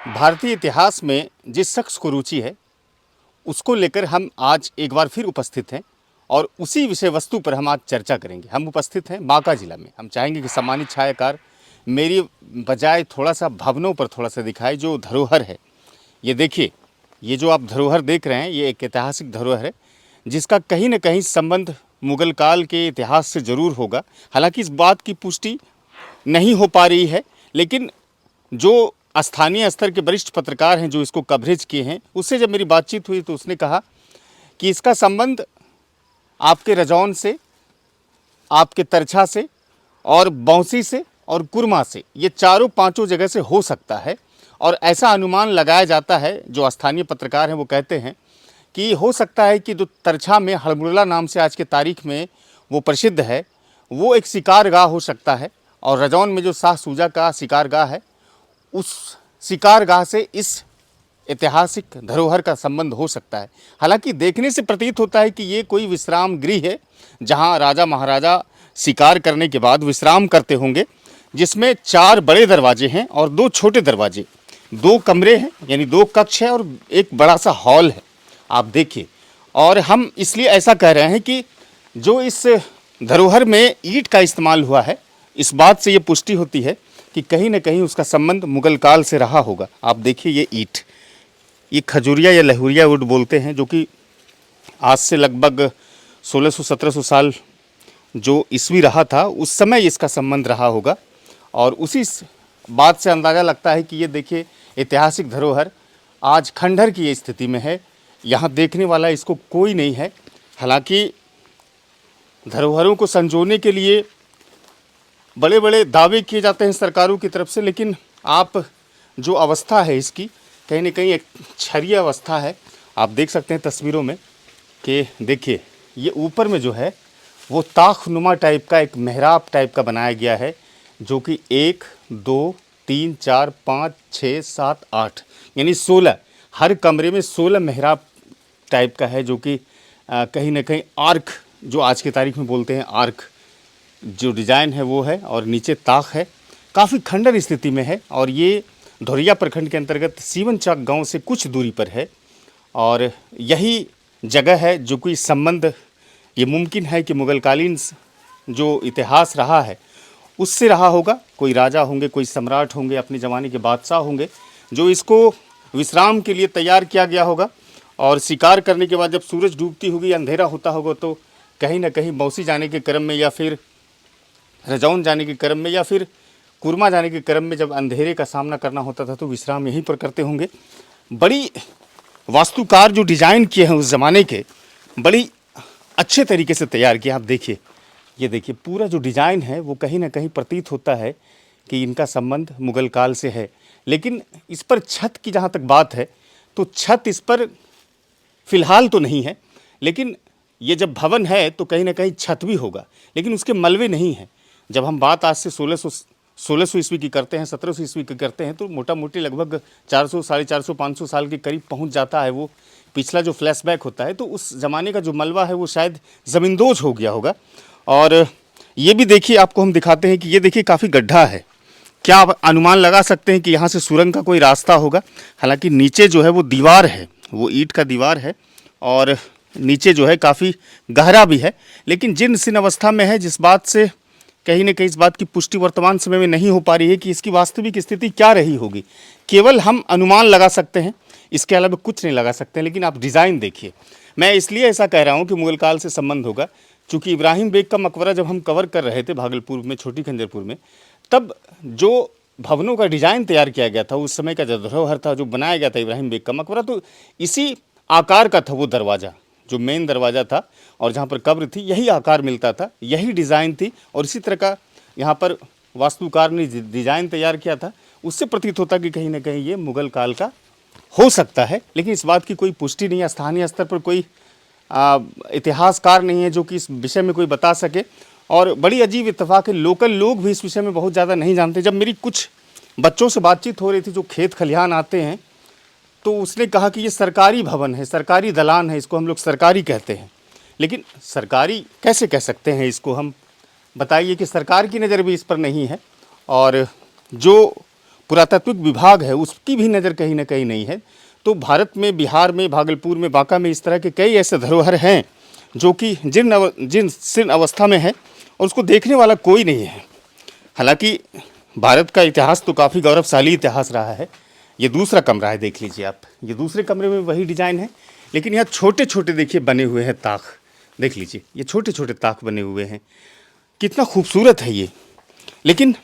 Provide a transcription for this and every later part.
भारतीय इतिहास में जिस शख्स को रुचि है उसको लेकर हम आज एक बार फिर उपस्थित हैं और उसी विषय वस्तु पर हम आज चर्चा करेंगे। हम उपस्थित हैं बांका जिला में। हम चाहेंगे कि सम्मानित छायाकार मेरी बजाय थोड़ा सा भवनों पर थोड़ा सा दिखाए जो धरोहर है। ये देखिए, ये जो आप धरोहर देख रहे हैं ये एक ऐतिहासिक धरोहर है जिसका कहीं न कहीं संबंध मुगल काल के इतिहास से ज़रूर होगा। हालांकि इस बात की पुष्टि नहीं हो पा रही है, लेकिन जो स्थानीय स्तर के वरिष्ठ पत्रकार हैं जो इसको कवरेज किए हैं, उससे जब मेरी बातचीत हुई तो उसने कहा कि इसका संबंध आपके रजौन से, आपके तरछा से और बौंसी से और कुरमा से, ये चारों पांचों जगह से हो सकता है। और ऐसा अनुमान लगाया जाता है, जो स्थानीय पत्रकार हैं वो कहते हैं कि हो सकता है कि जो तरछा में हड़मुड़ला नाम से आज के तारीख में वो प्रसिद्ध है, वो एक शिकारगाह हो सकता है। और रजौन में जो शाह सूजा का शिकारगाह है, उस शिकारगाह से इस ऐतिहासिक धरोहर का संबंध हो सकता है। हालांकि देखने से प्रतीत होता है कि ये कोई विश्राम गृह है जहां राजा महाराजा शिकार करने के बाद विश्राम करते होंगे, जिसमें 4 बड़े दरवाजे हैं और 2 छोटे दरवाजे, 2 कमरे हैं यानी 2 कक्ष है और एक बड़ा सा हॉल है। आप देखिए, और हम इसलिए ऐसा कह रहे हैं कि जो इस धरोहर में ईंट का इस्तेमाल हुआ है, इस बात से ये पुष्टि होती है कि कहीं न कहीं उसका संबंध मुगल काल से रहा होगा। आप देखिए ये ईंट, ये खजूरिया या लहुरिया वुड बोलते हैं, जो कि आज से लगभग 1600-1700 साल जो ईस्वी रहा था उस समय इसका संबंध रहा होगा। और उसी बात से अंदाज़ा लगता है कि ये देखिए ऐतिहासिक धरोहर आज खंडहर की स्थिति में है। यहाँ देखने वाला इसको कोई नहीं है। हालांकि धरोहरों को संजोने के लिए बड़े बड़े दावे किए जाते हैं सरकारों की तरफ से, लेकिन आप जो अवस्था है इसकी कहीं न कहीं एक क्षरीय अवस्था है। आप देख सकते हैं तस्वीरों में कि देखिए ये ऊपर में जो है वो ताखनुमा टाइप का एक मेहराब टाइप का बनाया गया है, जो कि 1 2 3 4 5 6 7 8 यानी 16, हर कमरे में 16 मेहराब टाइप का है, जो कि कहीं न कहीं आर्क, जो आज की तारीख में बोलते हैं आर्क, जो डिज़ाइन है वो है। और नीचे ताक है, काफ़ी खंडर स्थिति में है। और ये धोरिया प्रखंड के अंतर्गत सीवनचाक गांव से कुछ दूरी पर है। और यही जगह है जो कि संबंध, ये मुमकिन है कि मुगलकालीन जो इतिहास रहा है उससे रहा होगा। कोई राजा होंगे, कोई सम्राट होंगे, अपने ज़माने के बादशाह होंगे, जो इसको विश्राम के लिए तैयार किया गया होगा। और शिकार करने के बाद जब सूरज डूबती होगी, अंधेरा होता होगा, तो कहीं ना कहीं बौंसी जाने के क्रम में या फिर रजौन जाने के क्रम में या फिर कुरमा जाने के क्रम में जब अंधेरे का सामना करना होता था तो विश्राम यहीं पर करते होंगे। बड़ी वास्तुकार जो डिज़ाइन किए हैं उस ज़माने के, बड़ी अच्छे तरीके से तैयार किए। आप देखिए, ये देखिए पूरा जो डिज़ाइन है वो कहीं ना कहीं प्रतीत होता है कि इनका संबंध मुगल काल से है। लेकिन इस पर छत की जहाँ तक बात है तो छत इस पर फ़िलहाल तो नहीं है, लेकिन ये जब भवन है तो कहीं ना कहीं छत भी होगा, लेकिन उसके मलबे नहीं हैं। जब हम बात आज से 1600 ईस्वी की करते हैं, 1700 ईस्वी की करते हैं, तो मोटा मोटी लगभग 400, 450, 500 साल के करीब पहुंच जाता है वो पिछला जो फ्लैशबैक होता है। तो उस ज़माने का जो मलबा है वो शायद ज़मींदोज हो गया होगा। और ये भी देखिए, आपको हम दिखाते हैं कि ये देखिए काफ़ी गड्ढा है। क्या आप अनुमान लगा सकते हैं कि यहाँ से सुरंग का कोई रास्ता होगा? हालांकि नीचे जो है वो दीवार है, वो ईंट का दीवार है और नीचे जो है काफ़ी गहरा भी है। लेकिन जीर्ण शीर्ण अवस्था में है, जिस बात से कहीं न कहीं इस बात की पुष्टि वर्तमान समय में नहीं हो पा रही है कि इसकी वास्तविक स्थिति क्या रही होगी। केवल हम अनुमान लगा सकते हैं, इसके अलावा कुछ नहीं लगा सकते हैं। लेकिन आप डिज़ाइन देखिए। मैं इसलिए ऐसा कह रहा हूँ कि मुगल काल से संबंध होगा, चूँकि इब्राहिम बेग का मकबरा जब हम कवर कर रहे थे भागलपुर में, छोटी खंजरपुर में, तब जो भवनों का डिज़ाइन तैयार किया गया था, उस समय का जो धरोहर था, जो बनाया गया था इब्राहिम बेग का मकबरा, तो इसी आकार का था वो दरवाज़ा, जो मेन दरवाज़ा था और जहाँ पर कब्र थी, यही आकार मिलता था, यही डिज़ाइन थी। और इसी तरह का यहाँ पर वास्तुकार ने डिज़ाइन तैयार किया था। उससे प्रतीत होता कि कहीं ना कहीं ये मुगल काल का हो सकता है, लेकिन इस बात की कोई पुष्टि नहीं है। स्थानीय स्तर पर कोई इतिहासकार नहीं है जो कि इस विषय में कोई बता सके। और बड़ी अजीब इत्तेफाक है, लोकल लोग भी इस विषय में बहुत ज़्यादा नहीं जानते। जब मेरी कुछ बच्चों से बातचीत हो रही थी जो खेत खलिहान आते हैं, तो उसने कहा कि ये सरकारी भवन है, सरकारी दलान है, इसको हम लोग सरकारी कहते हैं। लेकिन सरकारी कैसे कह सकते हैं इसको हम? बताइए कि सरकार की नज़र भी इस पर नहीं है। और जो पुरातात्विक विभाग है उसकी भी नज़र कहीं ना कहीं नहीं है। तो भारत में, बिहार में, भागलपुर में, बांका में इस तरह के कई ऐसे धरोहर हैं जो कि जीर्ण अवस्था में है और उसको देखने वाला कोई नहीं है। हालांकि भारत का इतिहास तो काफ़ी गौरवशाली इतिहास रहा है। ये दूसरा कमरा है, देख लीजिए आप, ये दूसरे कमरे में वही डिज़ाइन है, लेकिन यहाँ छोटे छोटे देखिए बने हुए हैं ताक, देख लीजिए ये छोटे छोटे ताक बने हुए हैं, कितना खूबसूरत है ये। लेकिन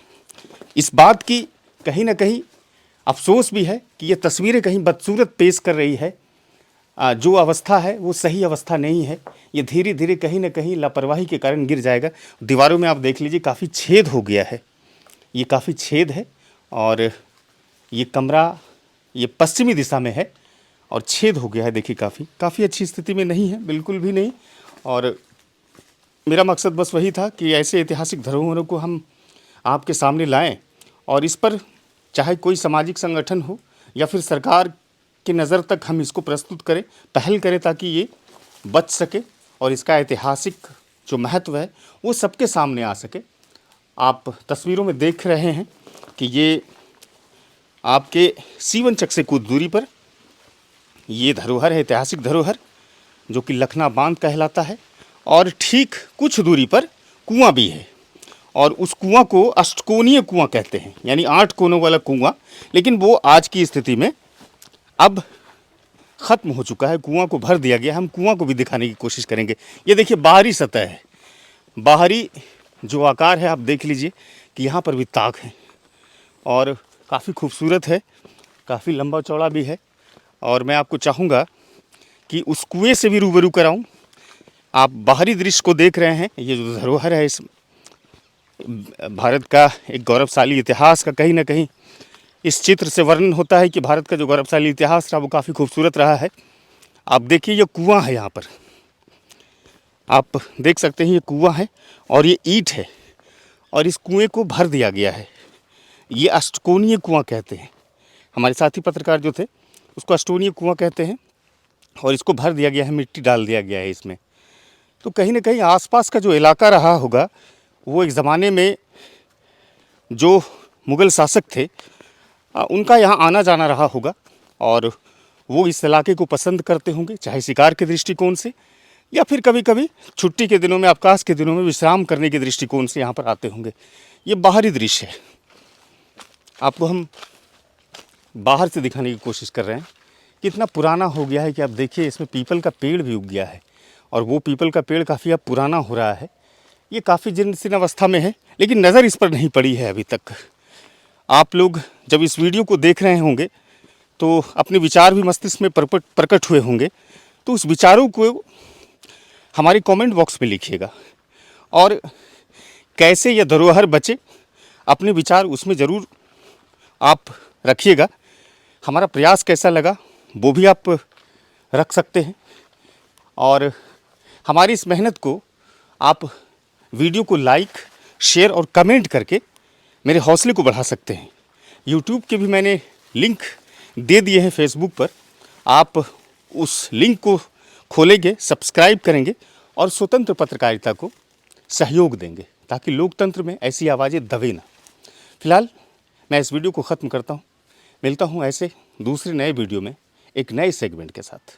इस बात की कहीं ना कहीं अफसोस भी है कि ये तस्वीरें कहीं बदसूरत पेश कर रही है। जो अवस्था है वो सही अवस्था नहीं है। ये धीरे धीरे कहीं ना कहीं लापरवाही के कारण गिर जाएगा। दीवारों में आप देख लीजिए काफ़ी छेद हो गया है, ये काफ़ी छेद है और ये कमरा ये पश्चिमी दिशा में है और छेद हो गया है, देखिए काफ़ी अच्छी स्थिति में नहीं है, बिल्कुल भी नहीं। और मेरा मकसद बस वही था कि ऐसे ऐतिहासिक धरोहरों को हम आपके सामने लाएं और इस पर चाहे कोई सामाजिक संगठन हो या फिर सरकार की नज़र तक हम इसको प्रस्तुत करें, पहल करें, ताकि ये बच सके और इसका ऐतिहासिक जो महत्व है वो सबके सामने आ सके। आप तस्वीरों में देख रहे हैं कि ये आपके सीवन-चक से कुछ दूरी पर ये धरोहर है, ऐतिहासिक धरोहर, जो कि लखना बांध कहलाता है। और ठीक कुछ दूरी पर कुआं भी है और उस कुआं को अष्टकोणीय कुआं कहते हैं, यानी 8 कोनों वाला कुआं। लेकिन वो आज की स्थिति में अब ख़त्म हो चुका है, कुआं को भर दिया गया। हम कुआं को भी दिखाने की कोशिश करेंगे। ये देखिए बाहरी सतह है, बाहरी जो आकार है आप देख लीजिए कि यहाँ पर भी ताक है और काफ़ी खूबसूरत है, काफ़ी लंबा चौड़ा भी है। और मैं आपको चाहूँगा कि उस कुएं से भी रूबरू कराऊँ। आप बाहरी दृश्य को देख रहे हैं, ये जो धरोहर है इस भारत का एक गौरवशाली इतिहास का कहीं ना कहीं इस चित्र से वर्णन होता है कि भारत का जो गौरवशाली इतिहास रहा वो काफ़ी खूबसूरत रहा है। आप देखिए ये कुआं है, यहाँ पर आप देख सकते हैं ये कुआं है और ये ईंट है और इस कुएं को भर दिया गया है। ये अष्टकोणीय कुआं कहते हैं, हमारे साथी पत्रकार जो थे उसको अष्टकोणीय कुआं कहते हैं और इसको भर दिया गया है, मिट्टी डाल दिया गया है इसमें। तो कहीं ना कहीं आसपास का जो इलाका रहा होगा वो एक ज़माने में जो मुग़ल शासक थे उनका यहाँ आना जाना रहा होगा और वो इस इलाके को पसंद करते होंगे, चाहे शिकार के दृष्टिकोण से या फिर कभी कभी छुट्टी के दिनों में, अवकाश के दिनों में विश्राम करने के दृष्टिकोण से यहाँ पर आते होंगे। ये बाहरी दृश्य है, आपको हम बाहर से दिखाने की कोशिश कर रहे हैं। कितना पुराना हो गया है कि आप देखिए इसमें पीपल का पेड़ भी उग गया है और वो पीपल का पेड़ काफ़ी अब पुराना हो रहा है। ये काफ़ी जीर्ण अवस्था में है, लेकिन नज़र इस पर नहीं पड़ी है अभी तक। आप लोग जब इस वीडियो को देख रहे होंगे तो अपने विचार भी मस्तिष्क में प्रकट हुए होंगे, तो उस विचारों को हमारे कमेंट बॉक्स में लिखिएगा और कैसे यह धरोहर बचे अपने विचार उसमें ज़रूर आप रखिएगा। हमारा प्रयास कैसा लगा वो भी आप रख सकते हैं और हमारी इस मेहनत को आप वीडियो को लाइक, शेयर और कमेंट करके मेरे हौसले को बढ़ा सकते हैं। यूट्यूब के भी मैंने लिंक दे दिए हैं फेसबुक पर, आप उस लिंक को खोलेंगे, सब्सक्राइब करेंगे और स्वतंत्र पत्रकारिता को सहयोग देंगे ताकि लोकतंत्र में ऐसी आवाज़ें दबे ना। फिलहाल मैं इस वीडियो को ख़त्म करता हूँ, मिलता हूँ ऐसे दूसरे नए वीडियो में एक नए सेगमेंट के साथ।